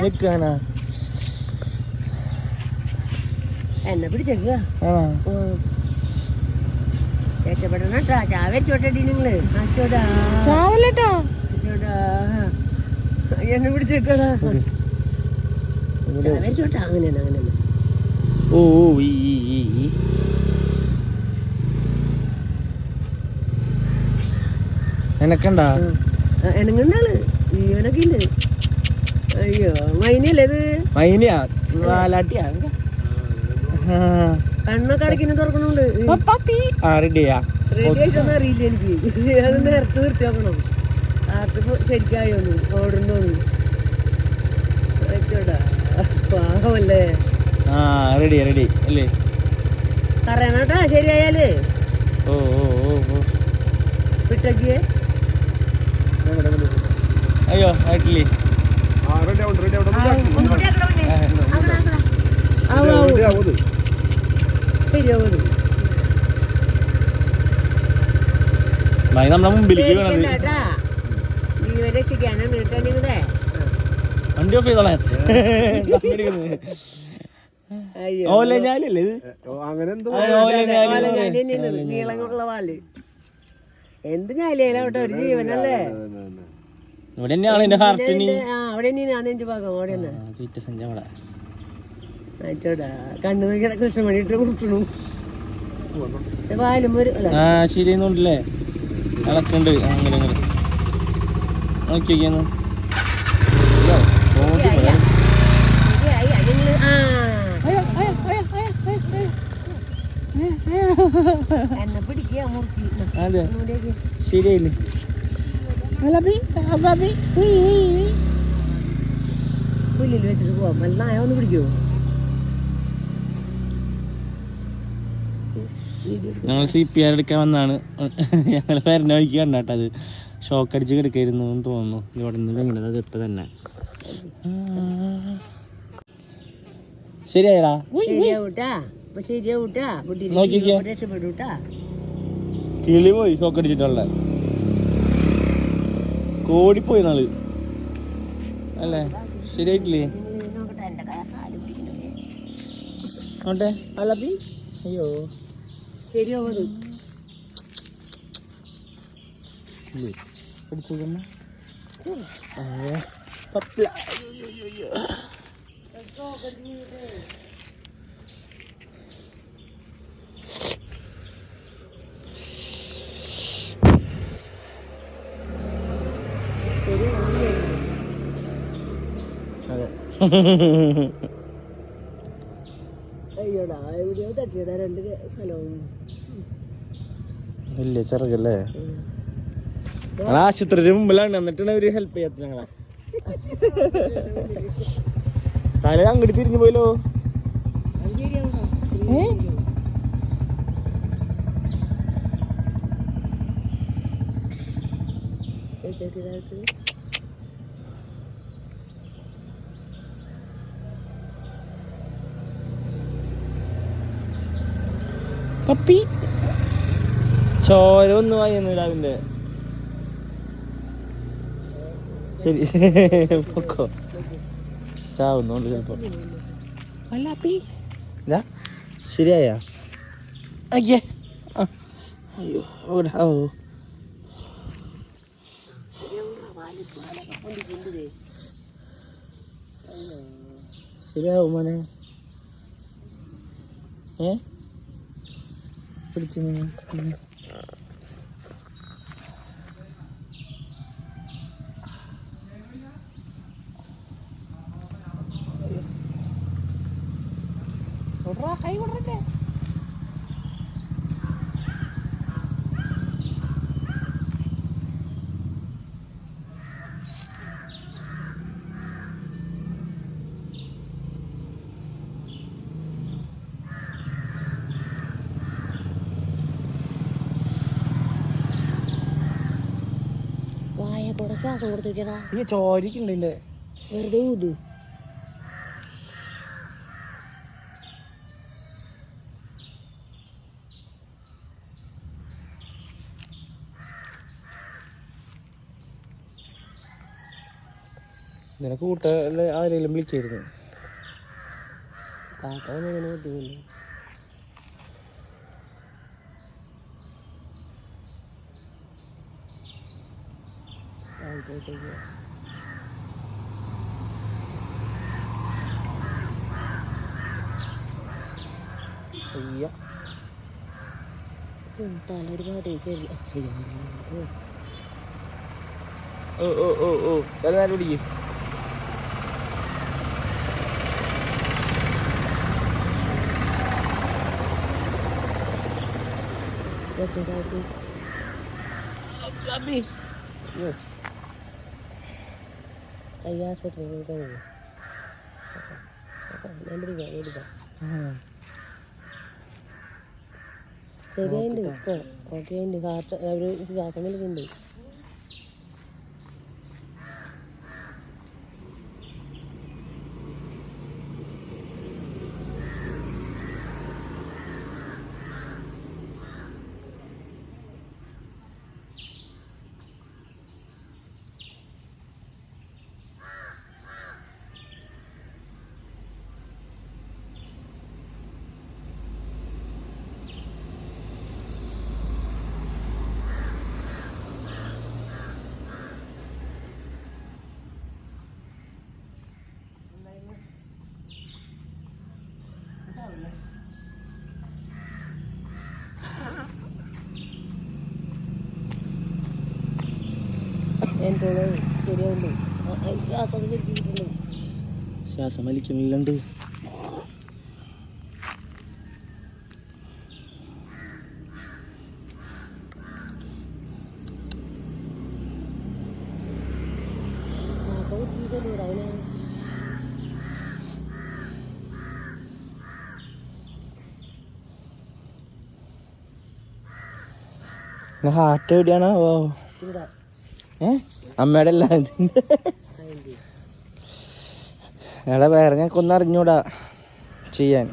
നിൽക്കാനാ എന്നെ പിടിച്ചേക്കുക രക്ഷപ്പെടണട്ടാ ചാവച്ചോട്ടടി നിങ്ങള് ചാവല്ലട്ടാ എന്നെ പിടിച്ചേക്കടാ ചാവച്ചോട്ടാ അങ്ങനെയാണ് അങ്ങനെയാണ് ഓ എനക്കണ്ടാ എനങ്ങണ്ടാള് ജീവനൊക്കെ ഇല്ല അയ്യോ മൈനല്ലേ ഇത് മൈനയാ നാലാട്ടിയാ കണ്ണൊക്കെ അടക്കിനെ തുറക്കണുണ്ട് റെഡിയാ റെഡി ആയിട്ടൊന്നും അറിയില്ല എനിക്ക് അത് നേരത്തെ നിർത്തി നോക്കണം ആർത്തിപ്പോ ശരിക്കായോന്ന് ഓടുന്നോന്ന് വെച്ചോടാ പാവല്ലേ റെഡി അല്ലേ പറയണട്ടാ ശരിയായാല് ഓ വിട്ടക്കിയേ അയ്യോ ആയിട്ടില്ലേ ശരിയാവത് നമ്മളെ മുമ്പിലേക്ക് ജീവൻ രക്ഷിക്കാനാ നീട്ടാനിങ്ങടെ വണ്ടി ഓഫ് ചെയ്തോളെ ഓലഞ്ഞാലല്ലേ ഇത് നീളങ്ങളുള്ള പാല് എന്ത് ഞാലിയാലോട്ടെ ഒരു ജീവനല്ലേ ഇവിടെ തന്നെയാണ് എന്റെ ഹാർട്ടിന് അവിടെ തന്നെയാണ് നെഞ്ചു ഭാഗം അവിടെ തന്നെ അയച്ചോടാ കണ്ണു നോക്കിയ കൃഷ്ണമണി ഇട്ട് കുടിച്ചു പാലും ഒരു ശരിയെന്നുണ്ടല്ലേ ഇളക്കുണ്ട് അങ്ങനെ നോക്കിയൊക്കെയാന്ന് എന്നെ പിടിക്കുക മുറുക്കി അതെ ശരിയായില്ലേ പുല്ലിൽ വെച്ചിട്ട് പോവാം നല്ല നായ ഒന്ന് പിടിക്കുമോ ഞങ്ങൾ CPR എടുക്കാൻ വന്നാണ് ഞങ്ങൾ വരുന്ന വഴിക്ക് കണ്ടാട്ടോ അത് ഷോക്ക് അടിച്ച് കിടക്കായിരുന്നു എന്ന് തോന്നുന്നു ഇവിടെ നിന്ന് വീണത് അത് ഇപ്പൊ തന്നെ ശരിയായിടാ കിളി പോയി ഷോക്ക് അടിച്ചിട്ടുള്ള കോടിപ്പോയി നാള് അല്ലേ ശരിയായിട്ടില്ലേ നോട്ടെ അല്ലപ്പി അയ്യോ ശരിയാവത് പിടിച്ചേക്കുന്ന അതെ അയ്യോടാ എവിടെയോ തട്ടിയതാ രണ്ട് സ്ഥലവും ഇല്ലേ ചെറുകല്ലേ ആശുപത്രിയുടെ മുമ്പിലാണ് എന്നിട്ടാണ് അവര് ഹെൽപ്പ് ചെയ്യാത്ത ഞങ്ങളെ തല അങ്ങോട്ട് തിരിഞ്ഞു പോയല്ലോ പപ്പി ചോര ഒന്നും വായുന്നില്ല അവന്റെ ശരി പൊക്കോ ചാവുന്നോണ്ട് ചിലപ്പോ അല്ല ശരിയായ അയ്യേ അയ്യോ ഓടാ ഓ ശരിയാവും മോനെ പിടിച്ചു കൈ കൊടുക്കട്ടെ വായ കൂടെ ശ്വാസം കൊടുത്തിട്ടാ ഈ ചോരിക്കുണ്ട് വെറുതെ ഊത് ഇതിനെ കൂട്ടുകാരെ ആരെങ്കിലും വിളിക്കായിരുന്നു. കാട്ടങ്ങനെ ബുദ്ധിമുട്ടില്ല. അയ്യ തലൊരു ഭാഗത്തേക്ക് ഓ ഓ ഓ ഓ ചില നേരം പിടിക്കും. ആശുപത്രി ശരിയായിട്ടുണ്ട്. ഇപ്പൊ ഓക്കെ ഉണ്ട്. ഒരു ശ്വാസം വലിക്കുന്നുണ്ട്. എന്നോട് ശരിയാവുണ്ട്. ശ്വാസം വലിക്കുന്നുണ്ട്. ശ്വാസം വലിക്കുന്നില്ലണ്ട്. ഹാർട്ട് എവിടെയാണോ? അമ്മയുടെ അല്ല ഞങ്ങളെ വേറെ ഞങ്ങൾക്കൊന്നും അറിഞ്ഞൂടാ ചെയ്യാൻ.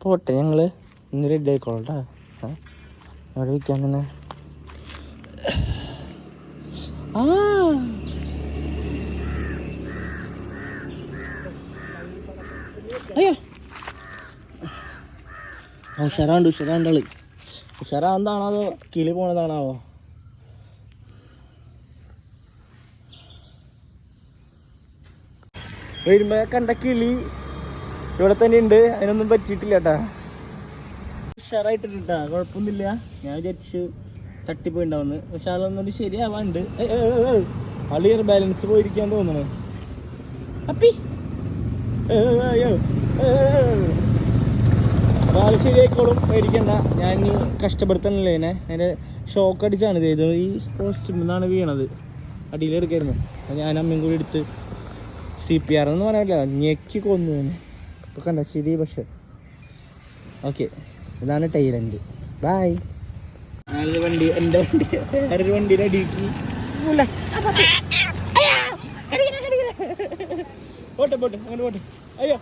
പോട്ടെ, ഞങ്ങള് ഇന്ന് റെഡി ആയിക്കോളട്ടാ. അവിടെ വിൽക്കാൻ തന്നെ. അയ്യോ ഉഷാറാണ്ട് ഉഷാറാന്താണോ അതോ കിളി പോണതാണാവോ? വരുമ്പോ കണ്ട കിളി ഇവിടെ തന്നെ ഉണ്ട്. അതിനൊന്നും പറ്റിയിട്ടില്ല കേട്ടാ. ഉഷാറായിട്ടിട്ടാ, കുഴപ്പമൊന്നുമില്ല. ഞാൻ വിചാരിച്ച് തട്ടിപ്പോയിണ്ടാവുന്നു. പക്ഷെ ആളൊന്നും ശരിയാവാണ്ട്. ആള് ബാലൻസ് പോയിരിക്കാൻ തോന്നണേ. അപ്പി ആള് ശരിയായിക്കോളും, പേടിക്കണ്ട. ഞാൻ കഷ്ടപ്പെടുത്തണല്ലേ ഇതിനെ. അതിൻ്റെ ഷോക്ക് അടിച്ചാണ് ഇത്. ഈ പോസ്റ്റിൽ നിന്നാണ് വീണത്. അടിയിലെടുക്കായിരുന്നു. ഞാൻ അമ്മയും കൂടി എടുത്ത് CPR എന്ന് പറയാനില്ല, ഞെക്കി കൊന്നു തന്നെ. ഇപ്പൊ കണ്ട ശരി. പക്ഷെ ഓക്കെ, ഇതാണ് ടൈലൻഡ്. ബായ്. ഞാനൊരു വണ്ടി, എൻ്റെ വണ്ടി വേറൊരു വണ്ടിയുടെ അടിക്ക് പോട്ടെ പോട്ടെ, അങ്ങനെ പോട്ടെ. അയ്യോ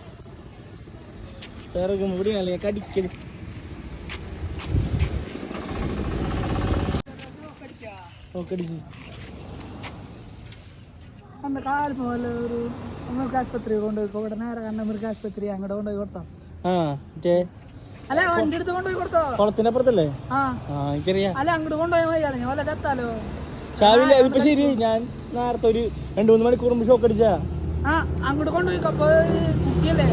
ചേർക്കും ഇവിടെയാണല്ലേ കടിക്കത്. ഓക്കടിച്ച് അന്ന് കാലം പോലെ ഒരു മൃഗാശുപത്രി കൊണ്ടുപോയി ഇവിടെ നേരെ കണ്ട മൃഗാശുപത്രി അങ്ങോട്ട് കൊണ്ടുപോയി കൊടുത്തോ? അല്ല വണ്ടി എടുത്ത് കൊണ്ടുപോയി കൊടുത്തോ? കുളത്തിന്റെ അപ്പുറത്തല്ലേ? എനിക്കറിയാം. അല്ല അങ്ങോട്ട് കൊണ്ടുപോയാൽ മതി, വല്ല എത്താലോ. ചാവില്ല ഇതിപ്പോ ശരി. ഞാൻ നേരത്തെ ഒരു 2-3 മണിക്കൂർ മുമ്പ് ഷോക്ക് അടിച്ചാ. അങ്ങോട്ട് കൊണ്ടുപോയി കുട്ടിയല്ലേ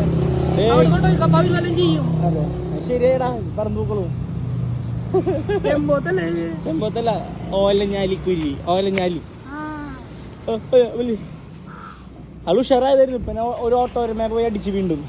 കൊണ്ടുപോയി വല്ലതും ചെയ്യും. അതെ ശരിയാടാ, പറമ്പൂക്കളും ചെമ്പോത്തല്ല, ഓലഞ്ഞാലിക്കുരി, ഓലഞ്ഞാലി. അത് ഉഷാറായതായിരുന്നു. ഇപ്പൊ ഞാൻ ഒരു ഓട്ടോ പോയി അടിച്ച് വീണ്ടും